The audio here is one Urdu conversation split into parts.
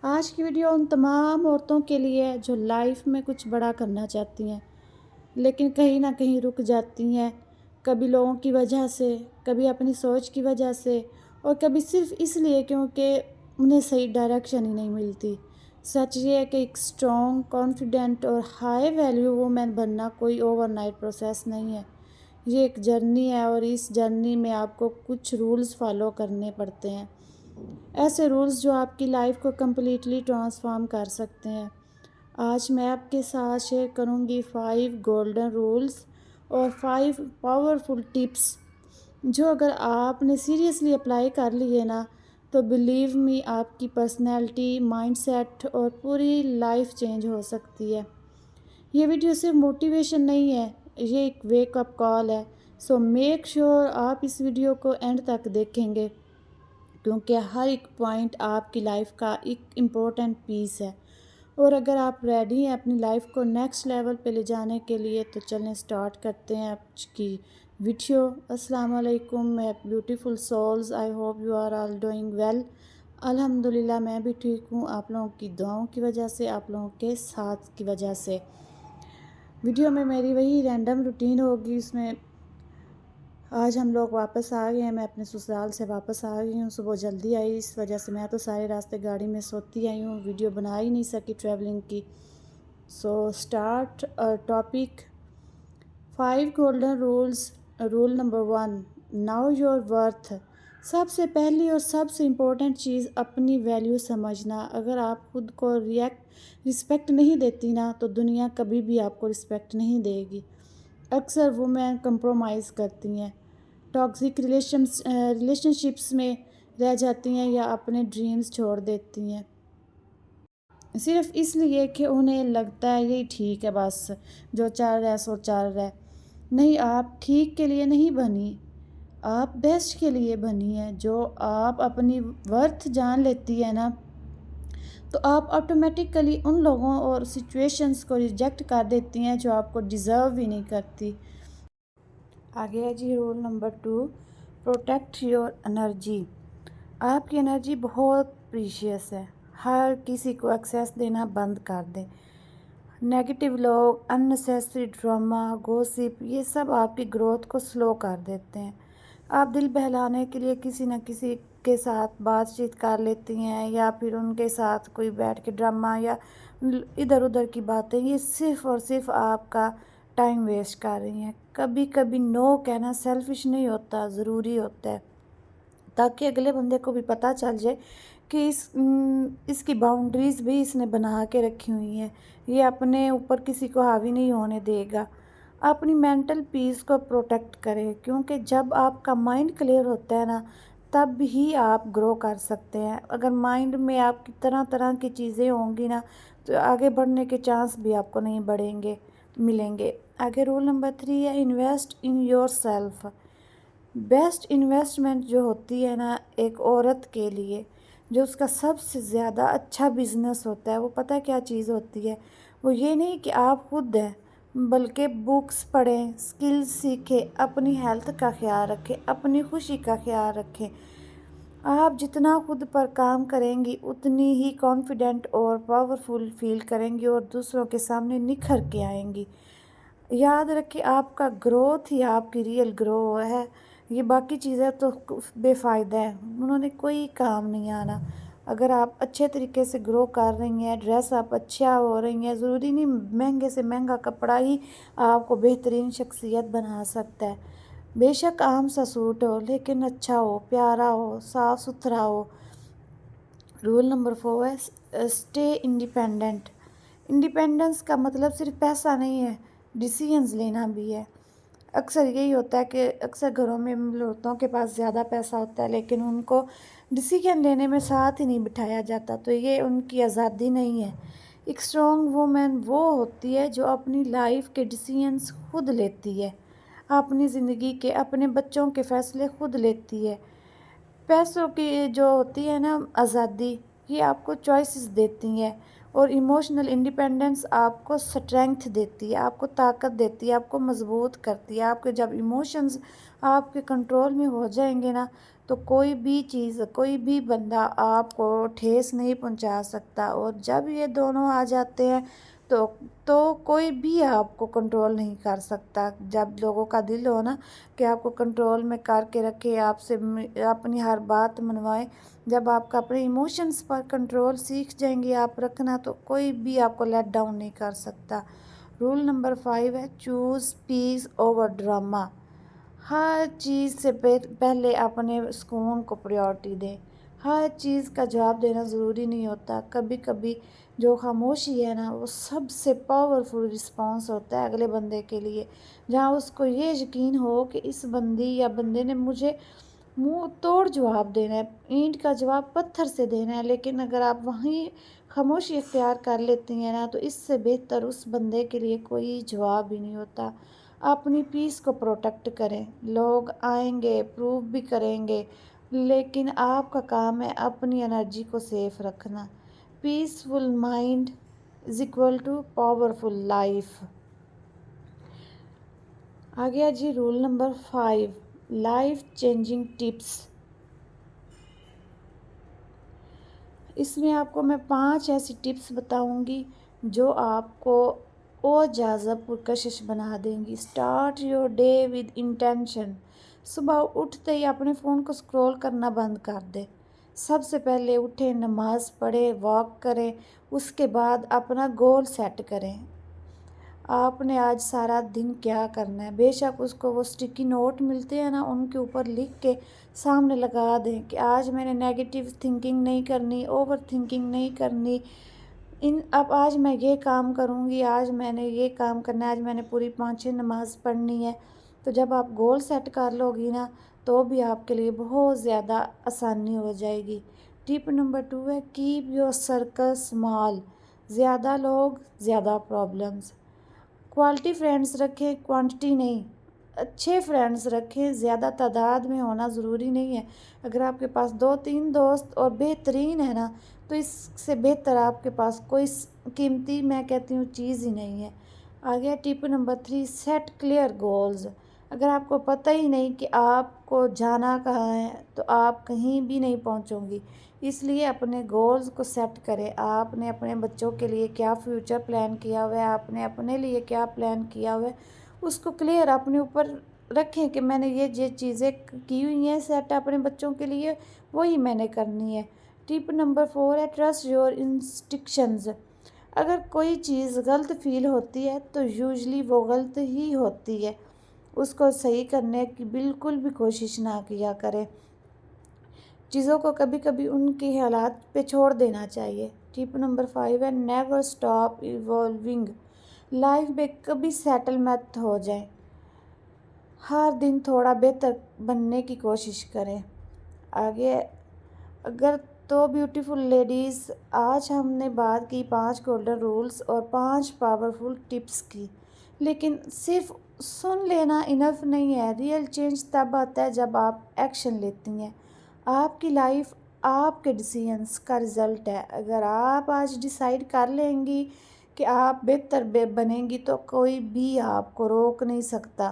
آج کی ویڈیو ان تمام عورتوں کے لیے ہے جو لائف میں کچھ بڑا کرنا چاہتی ہیں لیکن کہیں نہ کہیں رک جاتی ہیں، کبھی لوگوں کی وجہ سے، کبھی اپنی سوچ کی وجہ سے، اور کبھی صرف اس لیے کیونکہ انہیں صحیح ڈائریکشن ہی نہیں ملتی۔ سچ یہ ہے کہ ایک اسٹرانگ، کانفیڈنٹ اور ہائی ویلیو وومن بننا کوئی اوور نائٹ پروسیس نہیں ہے۔ یہ ایک جرنی ہے اور اس جرنی میں آپ کو کچھ رولز فالو کرنے پڑتے ہیں، ایسے رولز جو آپ کی لائف کو کمپلیٹلی ٹرانسفارم کر سکتے ہیں۔ آج میں آپ کے ساتھ شیئر کروں گی 5 گولڈن رولز اور 5 پاورفل ٹپس جو اگر آپ نے سیریسلی اپلائی کر لیے نا تو بلیو می آپ کی پرسنالٹی، مائنڈ سیٹ اور پوری لائف چینج ہو سکتی ہے۔ یہ ویڈیو صرف موٹیویشن نہیں ہے، یہ ایک ویک اپ کال ہے، سو میک شیور آپ اس ویڈیو کو اینڈ تک دیکھیں گے کیونکہ ہر ایک پوائنٹ آپ کی لائف کا ایک امپورٹنٹ پیس ہے۔ اور اگر آپ ریڈی ہیں اپنی لائف کو نیکسٹ لیول پہ لے جانے کے لیے تو چلیں سٹارٹ کرتے ہیں آج کی ویڈیو۔ السلام علیکم my beautiful souls, I hope you are all doing well. الحمدللہ میں بھی ٹھیک ہوں، آپ لوگوں کی دعاؤں کی وجہ سے، آپ لوگوں کے ساتھ کی وجہ سے۔ ویڈیو میں میری وہی رینڈم روٹین ہوگی، اس میں آج ہم لوگ واپس آ گئے ہیں، میں اپنے سسرال سے واپس آ گئی ہوں، صبح جلدی آئی، اس وجہ سے میں تو سارے راستے گاڑی میں سوتی آئی ہوں، ویڈیو بنا ہی نہیں سکی ٹریولنگ کی۔ So start topic 5 golden rules. Rule number 1، know your worth. سب سے پہلی اور سب سے امپورٹنٹ چیز اپنی ویلیو سمجھنا۔ اگر آپ خود کو رسپیکٹ نہیں دیتی نا تو دنیا کبھی بھی آپ کو رسپیکٹ نہیں دے گی۔ اکثر وومین کمپرومائز کرتی ہیں، ٹاکسک ریلیشن شپس میں رہ جاتی ہیں یا اپنے ڈریمز چھوڑ دیتی ہیں صرف اس لیے کہ انہیں لگتا ہے یہی ٹھیک ہے، بس جو چل رہا ہے سو چل رہا ہے۔ نہیں، آپ ٹھیک کے لیے نہیں بنی، آپ بیسٹ کے لیے بنی ہیں۔ جو آپ اپنی ورتھ جان لیتی ہے نا تو آپ آٹومیٹکلی ان لوگوں اور سچویشنز کو ریجیکٹ کر دیتی ہیں جو آپ کو ڈیزرو بھی نہیں کرتی۔ آگے ہے جی rule number 2، protect your energy. آپ کی انرجی بہت پریشیس ہے، ہر کسی کو ایکسیس دینا بند کر دیں۔ نیگیٹو لوگ، اننیسیسری ڈرامہ، گوسپ، یہ سب آپ کی گروتھ کو سلو کر دیتے ہیں۔ آپ دل بہلانے کے لیے کسی نہ کسی کے ساتھ بات چیت کر لیتی ہیں یا پھر ان کے ساتھ کوئی بیٹھ کے ڈرامہ یا ادھر ادھر کی باتیں، یہ صرف اور صرف آپ کا ٹائم ویسٹ کر رہی ہیں۔ کبھی کبھی نو کہنا سیلفش نہیں ہوتا، ضروری ہوتا ہے تاکہ اگلے بندے کو بھی پتہ چل جائے کہ اس کی باؤنڈریز بھی اس نے بنا کے رکھی ہوئی ہیں، یہ اپنے اوپر کسی کو حاوی نہیں ہونے دے گا۔ اپنی مینٹل پیس کو پروٹیکٹ کریں کیونکہ جب آپ کا مائنڈ کلیئر ہوتا ہے نا تب ہی آپ گرو کر سکتے ہیں۔ اگر مائنڈ میں آپ کی طرح طرح کی چیزیں ہوں گی نا تو آگے بڑھنے کے چانس بھی آپ کو نہیں ملیں گے۔ آگے رول نمبر 3 ہے، invest in your self. Best investment جو ہوتی ہے نا ایک عورت کے لیے، جو اس کا سب سے زیادہ اچھا بزنس ہوتا ہے، وہ پتہ کیا چیز ہوتی ہے؟ وہ یہ نہیں کہ آپ خود ہیں بلکہ بکس پڑھیں، سکلز سیکھیں، اپنی ہیلتھ کا خیال رکھیں، اپنی خوشی کا خیال رکھیں۔ آپ جتنا خود پر کام کریں گی اتنی ہی کانفیڈنٹ اور پاورفل فیل کریں گی اور دوسروں کے سامنے نکھر کے آئیں گی۔ یاد رکھیں آپ کا گروتھ ہی آپ کی ریئل گرو ہے، یہ باقی چیزیں تو بے فائدہ ہیں، انہوں نے کوئی کام نہیں آنا۔ اگر آپ اچھے طریقے سے گرو کر رہی ہیں، ڈریس آپ اچھا ہو رہی ہیں، ضروری نہیں مہنگے سے مہنگا کپڑا ہی آپ کو بہترین شخصیت بنا سکتا ہے۔ بے شک عام سا سوٹ ہو لیکن اچھا ہو، پیارا ہو، صاف ستھرا ہو۔ رول نمبر 4 ہے، اسٹے انڈیپینڈنٹ۔ انڈیپینڈنس کا مطلب صرف پیسہ نہیں ہے، ڈیسیژنز لینا بھی ہے۔ اکثر یہی ہوتا ہے کہ اکثر گھروں میں عورتوں کے پاس زیادہ پیسہ ہوتا ہے لیکن ان کو ڈیسیژن لینے میں ساتھ ہی نہیں بٹھایا جاتا، تو یہ ان کی آزادی نہیں ہے۔ ایک اسٹرانگ وومن وہ ہوتی ہے جو اپنی لائف کے ڈیسیژنز خود لیتی ہے، اپنی زندگی کے، اپنے بچوں کے فیصلے خود لیتی ہے۔ پیسوں کی جو ہوتی ہے نا آزادی، یہ آپ کو چوائسز دیتی ہے اور ایموشنل انڈیپینڈنس آپ کو سٹرینگتھ دیتی ہے، آپ کو طاقت دیتی ہے، آپ کو مضبوط کرتی ہے۔ آپ کے جب ایموشنز آپ کے کنٹرول میں ہو جائیں گے نا تو کوئی بھی چیز، کوئی بھی بندہ آپ کو ٹھیس نہیں پہنچا سکتا، اور جب یہ دونوں آ جاتے ہیں تو کوئی بھی آپ کو کنٹرول نہیں کر سکتا۔ جب لوگوں کا دل ہو نا کہ آپ کو کنٹرول میں کر کے رکھے، آپ سے اپنی ہر بات منوائے، جب آپ کا اپنے ایموشنز پر کنٹرول سیکھ جائیں گے آپ رکھنا، تو کوئی بھی آپ کو لیٹ ڈاؤن نہیں کر سکتا۔ رول نمبر 5 ہے چوز پیس اوور ڈرامہ۔ ہر چیز سے پہلے اپنے سکون کو پریورٹی دیں۔ ہر چیز کا جواب دینا ضروری نہیں ہوتا، کبھی کبھی جو خاموشی ہے نا وہ سب سے پاورفل رسپانس ہوتا ہے اگلے بندے کے لیے، جہاں اس کو یہ یقین ہو کہ اس بندی یا بندے نے مجھے منہ توڑ جواب دینا ہے، اینٹ کا جواب پتھر سے دینا ہے، لیکن اگر آپ وہیں خاموشی اختیار کر لیتی ہیں نا تو اس سے بہتر اس بندے کے لیے کوئی جواب ہی نہیں ہوتا۔ اپنی پیس کو پروٹیکٹ کریں، لوگ آئیں گے پروو بھی کریں گے، لیکن آپ کا کام ہے اپنی انرجی کو سیف رکھنا۔ Peaceful mind is equal to powerful life. آ گیا جی rule number 5، life changing tips. اس میں آپ کو میں 5 ایسی ٹپس بتاؤں گی جو آپ کو اور زیادہ پرکشش بنا دیں گی۔ Start your day with intention. صبح اٹھتے ہی اپنے فون کو اسکرول کرنا بند کر دیں۔ سب سے پہلے اٹھیں، نماز پڑھیں، واک کریں، اس کے بعد اپنا گول سیٹ کریں۔ آپ نے آج سارا دن کیا کرنا ہے، بے شک اس کو وہ اسٹکی نوٹ ملتے ہیں نا ان کے اوپر لکھ کے سامنے لگا دیں کہ آج میں نے نیگیٹیو تھنکنگ نہیں کرنی، اوور تھنکنگ نہیں کرنی، اب آج میں یہ کام کروں گی، آج میں نے یہ کام کرنا ہے، آج میں نے پوری 5 نماز پڑھنی ہے۔ تو جب آپ گول سیٹ کر لو گی نا تو بھی آپ کے لیے بہت زیادہ آسانی ہو جائے گی۔ ٹپ نمبر 2 ہے کیپ یور سرکل اسمال۔ زیادہ لوگ زیادہ پرابلمز۔ کوالٹی فرینڈز رکھیں، کوانٹٹی نہیں۔ اچھے فرینڈز رکھیں، زیادہ تعداد میں ہونا ضروری نہیں ہے۔ اگر آپ کے پاس 2-3 دوست اور بہترین ہے نا تو اس سے بہتر آپ کے پاس کوئی قیمتی میں کہتی ہوں چیز ہی نہیں ہے۔ آگے ٹپ نمبر 3، سیٹ کلیئر گولز۔ اگر آپ کو پتہ ہی نہیں کہ آپ کو جانا کہاں ہے تو آپ کہیں بھی نہیں پہنچو گی، اس لیے اپنے گولز کو سیٹ کریں۔ آپ نے اپنے بچوں کے لیے کیا فیوچر پلان کیا ہوا ہے، آپ نے اپنے لیے کیا پلان کیا ہوا ہے، اس کو کلیئر اپنے اوپر رکھیں کہ میں نے یہ چیزیں کی ہوئی ہیں سیٹ اپنے بچوں کے لیے، وہی میں نے کرنی ہے۔ ٹپ نمبر 4 ہے ٹرسٹ یور انسٹکشنز۔ اگر کوئی چیز غلط فیل ہوتی ہے تو یوزلی وہ غلط ہی ہوتی ہے، اس کو صحیح کرنے کی بالکل بھی کوشش نہ کیا کریں۔ چیزوں کو کبھی کبھی ان کی حالات پہ چھوڑ دینا چاہیے۔ ٹپ نمبر 5 ہے نیور اسٹاپ ایوالونگ۔ لائف میں کبھی سیٹل مت ہو جائیں، ہر دن تھوڑا بہتر بننے کی کوشش کریں۔ آگے اگر تو بیوٹیفل لیڈیز، آج ہم نے بات کی 5 گولڈن رولز اور 5 پاورفل ٹپس کی، لیکن صرف سن لینا انف نہیں ہے۔ ریئل چینج تب آتا ہے جب آپ ایکشن لیتی ہیں۔ آپ کی لائف آپ کے ڈیسیژنز کا رزلٹ ہے۔ اگر آپ آج ڈیسائیڈ کر لیں گی کہ آپ بہتر بنیں گی تو کوئی بھی آپ کو روک نہیں سکتا۔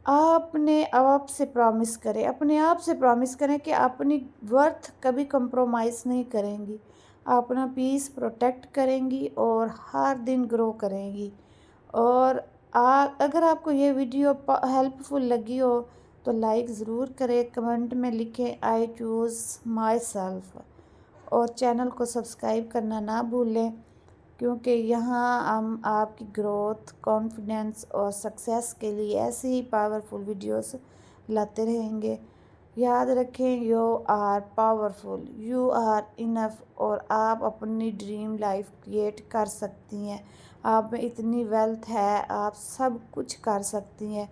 اپنے آپ سے پرامس کریں، اپنے آپ سے پرامس کریں کہ اپنی ورتھ کبھی کمپرومائز نہیں کریں گی، اپنا پیس پروٹیکٹ کریں گی اور ہر دن گرو کریں گی۔ اور اگر آپ کو یہ ویڈیو ہیلپ فل لگی ہو تو لائک ضرور کریں، کمنٹ میں لکھیں آئی چوز مائی سیلف، اور چینل کو سبسکرائب کرنا نہ بھولیں، کیونکہ یہاں ہم آپ کی گروتھ، کانفیڈنس اور سکسیس کے لیے ایسی ہی پاورفل ویڈیوز لاتے رہیں گے۔ یاد رکھیں you are powerful, you are enough, اور آپ اپنی ڈریم لائف کریٹ کر سکتی ہیں۔ آپ میں اتنی ویلتھ ہے، آپ سب کچھ کر سکتی ہیں،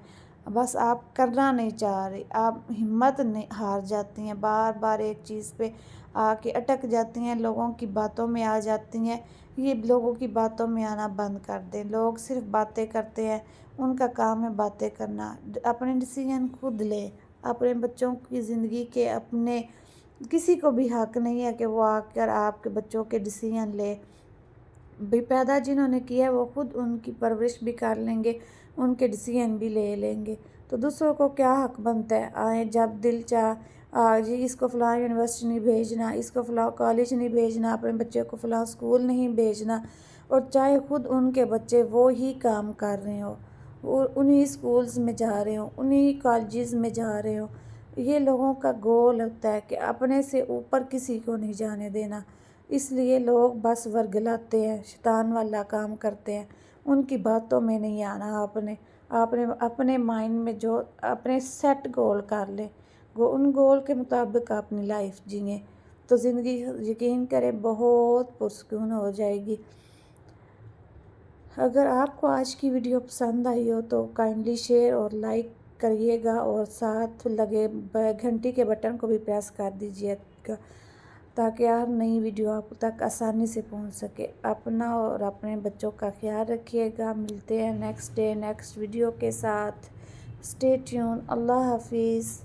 بس آپ کرنا نہیں چاہ رہی، آپ ہمت نہیں ہار جاتی ہیں، بار بار ایک چیز پہ آ کے اٹک جاتی ہیں، لوگوں کی باتوں میں آ جاتی ہیں۔ یہ لوگوں کی باتوں میں آنا بند کر دیں، لوگ صرف باتیں کرتے ہیں، ان کا کام ہے باتیں کرنا۔ اپنے ڈیسیژن خود لیں، اپنے بچوں کی زندگی کے اپنے کسی کو بھی حق نہیں ہے کہ وہ آ کر آپ کے بچوں کے ڈیسیژن لے۔ پیدا جنہوں نے کیا ہے وہ خود ان کی پرورش بھی کر لیں گے، ان کے ڈیسیژن بھی لے لیں گے، تو دوسروں کو کیا حق بنتا ہے؟ آئیں جب دل چاہ جی اس کو فلاں یونیورسٹی نہیں بھیجنا، اس کو فلاں کالج نہیں بھیجنا، اپنے بچے کو فلاں اسکول نہیں بھیجنا، اور چاہے خود ان کے بچے وہی کام کر رہے ہوں، اور انہی اسکولز میں جا رہے ہوں، انہی کالجز میں جا رہے ہوں۔ یہ لوگوں کا گول ہوتا ہے کہ اپنے سے اوپر کسی کو نہیں جانے دینا، اس لیے لوگ بس ورگلاتے ہیں، شیطان والا کام کرتے ہیں۔ ان کی باتوں میں نہیں آنا، آپ نے اپنے مائنڈ میں جو اپنے سیٹ گول کر لیں، ان گول کے مطابق اپنی لائف جئیں تو زندگی یقین کریں بہت پرسکون ہو جائے گی۔ اگر آپ کو آج کی ویڈیو پسند آئی ہو تو کائنڈلی شیئر اور لائک کریے گا، اور ساتھ لگے گھنٹی کے بٹن کو بھی پریس کر دیجیے گا تاکہ ہر نئی ویڈیو آپ تک آسانی سے پہنچ سکے۔ اپنا اور اپنے بچوں کا خیال رکھیے گا۔ ملتے ہیں نیکسٹ ویڈیو کے ساتھ۔ Stay tune. اللہ حافظ۔